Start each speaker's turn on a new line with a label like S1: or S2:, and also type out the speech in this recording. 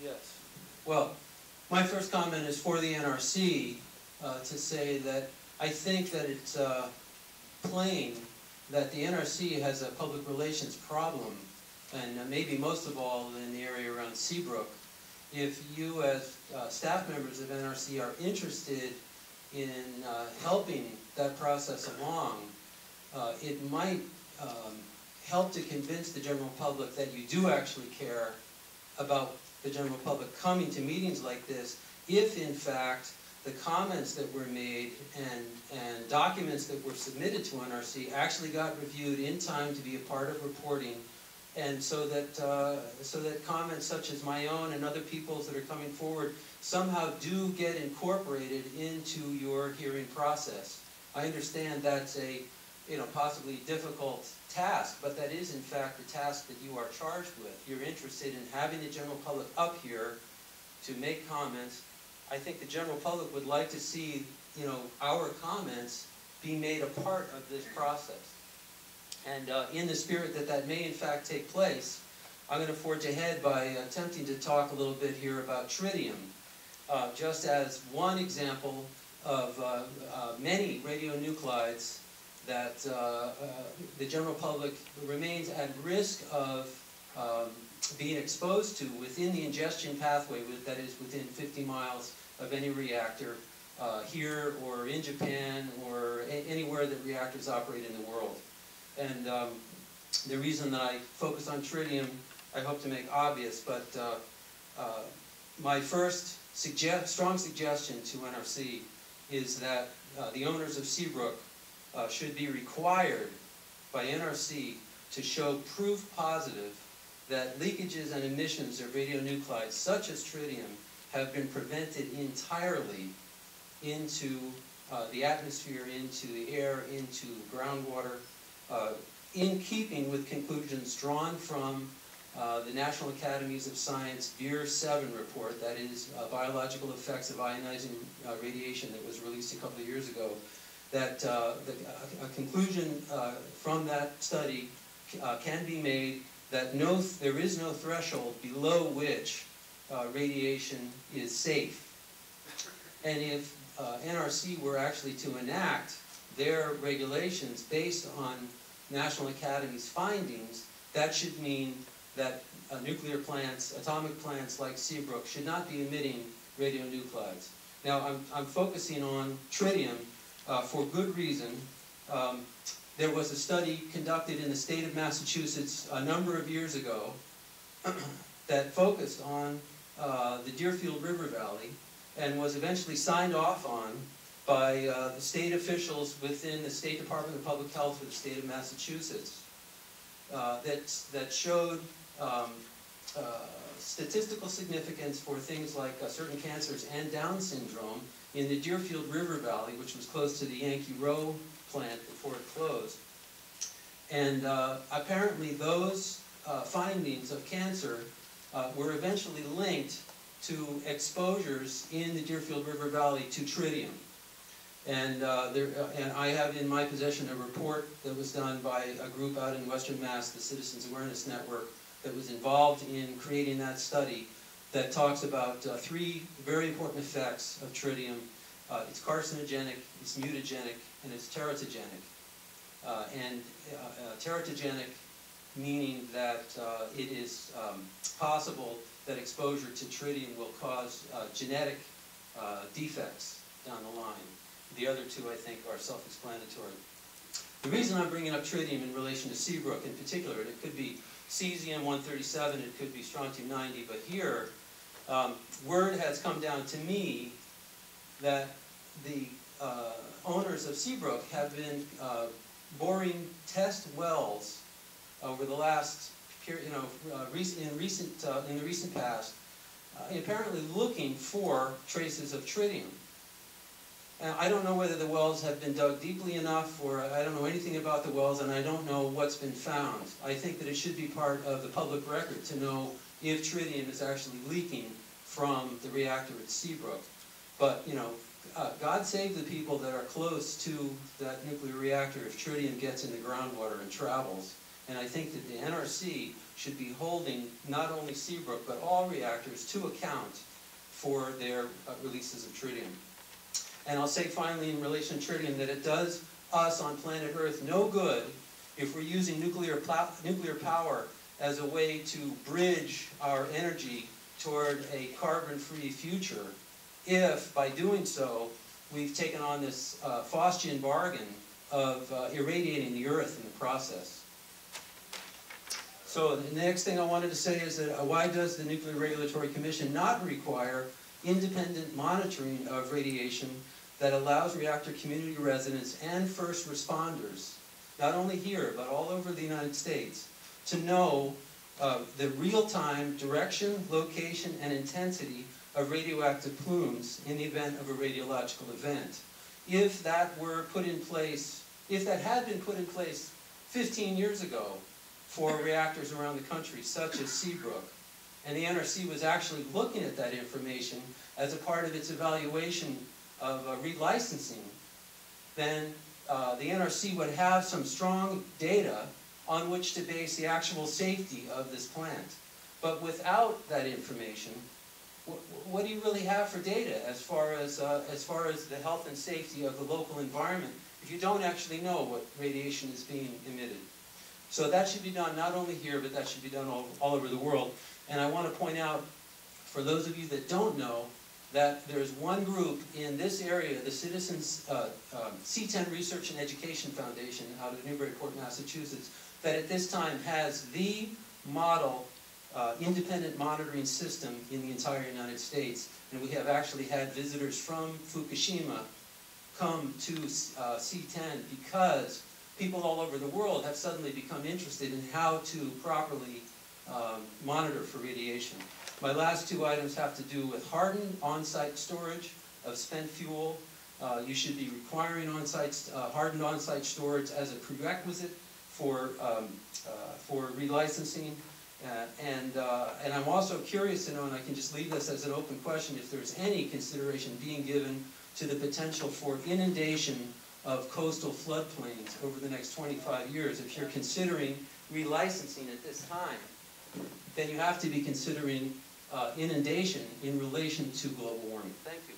S1: Yes. Well, my first comment is for the NRC to say that I think that it's plain that the NRC has a public relations problem, and maybe most of all in the area around Seabrook. If you as staff members of NRC are interested in helping that process along, it might help to convince the general public that you do actually care about the general public coming to meetings like this, if in fact the comments that were made and documents that were submitted to NRC actually got reviewed in time to be a part of reporting, and so that comments such as my own and other people's that are coming forward somehow do get incorporated into your hearing process. I understand that's a possibly difficult task, but that is in fact the task that you are charged with. You're interested in having the general public up here to make comments. I think the general public would like to see, our comments be made a part of this process. And in the spirit that that may in fact take place, I'm going to forge ahead by attempting to talk a little bit here about tritium, just as one example of many radionuclides that the general public remains at risk of being exposed to within the ingestion pathway, that is within 50 miles of any reactor here or in Japan or anywhere that reactors operate in the world. And the reason that I focus on tritium, I hope to make obvious, but my first strong suggestion to NRC is that the owners of Seabrook should be required by NRC to show proof positive that leakages and emissions of radionuclides such as tritium have been prevented entirely into the atmosphere, into the air, into groundwater, in keeping with conclusions drawn from the National Academies of Science Beer 7 report, that is biological effects of ionizing radiation, that was released a couple of years ago, that a conclusion from that study can be made that there is no threshold below which radiation is safe. And if NRC were actually to enact their regulations based on National Academy's findings, that should mean that nuclear plants, atomic plants like Seabrook, should not be emitting radionuclides. Now, I'm focusing on tritium for good reason. There was a study conducted in the state of Massachusetts a number of years ago that focused on the Deerfield River Valley and was eventually signed off on by the state officials within the State Department of Public Health for the state of Massachusetts that showed statistical significance for things like certain cancers and Down syndrome in the Deerfield River Valley, which was close to the Yankee Row plant before it closed. And apparently those findings of cancer were eventually linked to exposures in the Deerfield River Valley to tritium. And I have in my possession a report that was done by a group out in Western Mass, the Citizens Awareness Network, that was involved in creating that study that talks about three very important effects of tritium. It's carcinogenic, it's mutagenic, and it's teratogenic. Teratogenic meaning that it is possible that exposure to tritium will cause genetic defects down the line. The other two, I think, are self-explanatory. The reason I'm bringing up tritium in relation to Seabrook in particular, and it could be cesium-137, it could be strontium-90, but here, word has come down to me that the owners of Seabrook have been boring test wells over the last period, in the recent past, apparently looking for traces of tritium. And I don't know whether the wells have been dug deeply enough, or I don't know anything about the wells, and I don't know what's been found. I think that it should be part of the public record to know if tritium is actually leaking from the reactor at Seabrook. But, God save the people that are close to that nuclear reactor if tritium gets in the groundwater and travels. And I think that the NRC should be holding not only Seabrook, but all reactors to account for their releases of tritium. And I'll say finally in relation to tritium that it does us on planet Earth no good if we're using nuclear power as a way to bridge our energy toward a carbon-free future, if by doing so we've taken on this Faustian bargain of irradiating the Earth in the process. So the next thing I wanted to say is that why does the Nuclear Regulatory Commission not require independent monitoring of radiation that allows reactor community residents and first responders, not only here but all over the United States, to know the real-time direction, location, and intensity of radioactive plumes in the event of a radiological event? If that were put in place, if that had been put in place 15 years ago for reactors around the country, such as Seabrook, and the NRC was actually looking at that information as a part of its evaluation of relicensing, then the NRC would have some strong data on which to base the actual safety of this plant. But without that information, what do you really have for data as far as the health and safety of the local environment if you don't actually know what radiation is being emitted? So that should be done not only here, but that should be done all over the world. And I want to point out, for those of you that don't know, that there's one group in this area, the Citizens C10 Research and Education Foundation out of Newburyport, Massachusetts, that at this time has the model independent monitoring system in the entire United States. And we have actually had visitors from Fukushima come to C10 because people all over the world have suddenly become interested in how to properly monitor for radiation. My last two items have to do with hardened on-site storage of spent fuel. You should be requiring hardened on-site storage as a prerequisite for relicensing. And I'm also curious to know, and I can just leave this as an open question, if there's any consideration being given to the potential for inundation of coastal floodplains over the next 25 years. If you're considering relicensing at this time, then you have to be considering inundation in relation to global warming. Thank you.